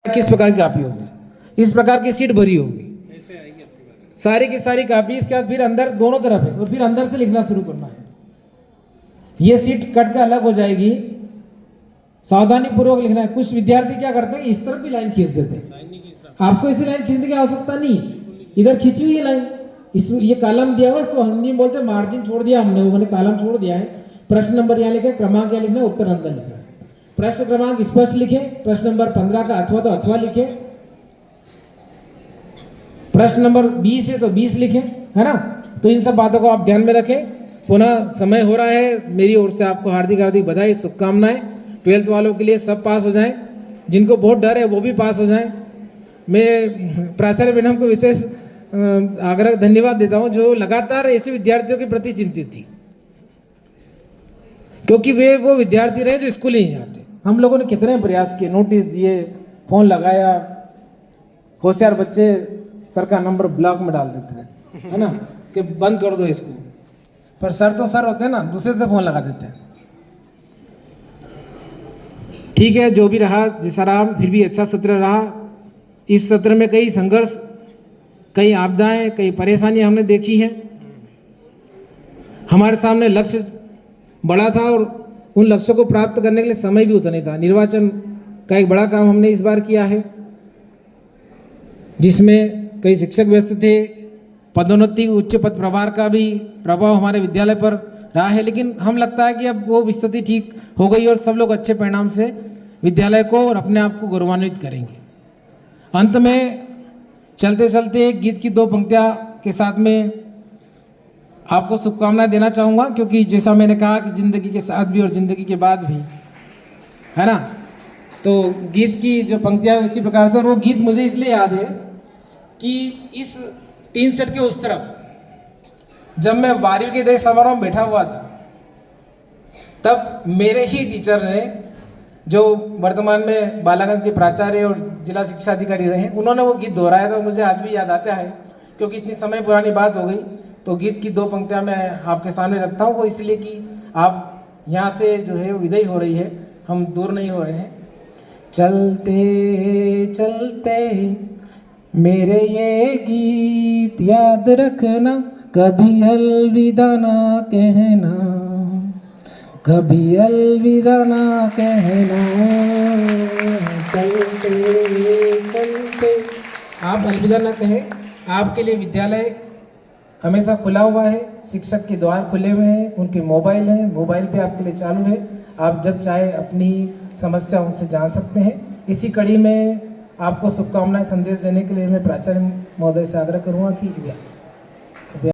किस प्रकार की कापी होगी, इस प्रकार की सीट भरी होगी, सारी की सारी कापी। इसके बाद फिर अंदर दोनों तरफ है और फिर अंदर से लिखना शुरू करना है। ये सीट कट के अलग हो जाएगी, सावधानी पूर्वक लिखना है। कुछ विद्यार्थी क्या करते हैं, इस तरफ भी लाइन खींच देते हैं। आपको इसी लाइन खींचने की आवश्यकता नहीं, इधर खींची हुई है लाइन। इस ये कॉलम दिया हुआ, इसको हिंदी में बोलते हैं मार्जिन छोड़ दिया हमने, वो कॉलम छोड़ दिया है। प्रश्न नंबर यहाँ लिखा है, क्रमांक यहाँ लिखना है, उत्तर अंदर लिखना है। प्रश्न क्रमांक स्पष्ट लिखे, प्रश्न नंबर 15 का अथवा तो अथवा लिखे, प्रश्न नंबर 20 है तो 20 लिखे, है ना। तो इन सब बातों को आप ध्यान में रखें। पुनः समय हो रहा है, मेरी ओर से आपको हार्दिक हार्दिक बधाई, शुभकामनाएं। 12th वालों के लिए सब पास हो जाएं, जिनको बहुत डर है वो भी पास हो जाएं। मैं प्राचार्य मैडम को विशेष आग्रह धन्यवाद देता हूं, जो लगातार ऐसे विद्यार्थियों के प्रति चिंतित थी, क्योंकि वे वो विद्यार्थी रहे जो स्कूल ही नहीं आते। हम लोगों ने कितने प्रयास किए, नोटिस दिए, फोन लगाया, होशियार बच्चे सर का नंबर ब्लॉक में डाल देते हैं, है ना, कि बंद कर दो इसको। पर सर तो सर होते हैं ना, दूसरे से फोन लगा देते हैं। ठीक है, जो भी रहा जिसा रहा, फिर भी अच्छा सत्र रहा। इस सत्र में कई संघर्ष, कई आपदाएं, कई परेशानियां हमने देखी हैं। हमारे सामने लक्ष्य बड़ा था और उन लक्ष्यों को प्राप्त करने के लिए समय भी उतना ही था। निर्वाचन का एक बड़ा काम हमने इस बार किया है, जिसमें कई शिक्षक व्यस्त थे। पदोन्नति, उच्च पद प्रभार का भी प्रभाव हमारे विद्यालय पर रहा है, लेकिन हम लगता है कि अब वो स्थिति ठीक हो गई और सब लोग अच्छे परिणाम से विद्यालय को और अपने आप को गौरवान्वित करेंगे। अंत में चलते चलते गीत की 2 पंक्तियां के साथ में आपको शुभकामनाएं देना चाहूँगा, क्योंकि जैसा मैंने कहा कि ज़िंदगी के साथ भी और ज़िंदगी के बाद भी, है ना। तो गीत की जो पंक्तियाँ उसी प्रकार से, और वो गीत मुझे इसलिए याद है कि इस 3 सेट के उस तरफ जब मैं 12वीं के दय समारोह में बैठा हुआ था, तब मेरे ही टीचर ने, जो वर्तमान में बालागंज के प्राचार्य और जिला शिक्षा अधिकारी रहे, उन्होंने वो गीत दोहराया था। मुझे आज भी याद आता है, क्योंकि इतनी समय पुरानी बात हो गई। तो गीत की 2 पंक्तियां मैं आपके सामने रखता हूँ, वो इसलिए कि आप यहाँ से जो है विदाई हो रही है, हम दूर नहीं हो रहे हैं। चलते चलते मेरे ये गीत याद रखना, कभी अलविदा ना कहना, कभी अलविदा ना कहना। चलते चलते आप अलविदा ना कहें। आपके लिए विद्यालय हमेशा खुला हुआ है, शिक्षक के द्वार खुले हुए हैं, उनके मोबाइल हैं, मोबाइल पे आपके लिए चालू है। आप जब चाहे अपनी समस्या उनसे जान सकते हैं। इसी कड़ी में आपको शुभकामनाएं संदेश देने के लिए मैं प्राचार्य महोदय से आग्रह करूँगा कि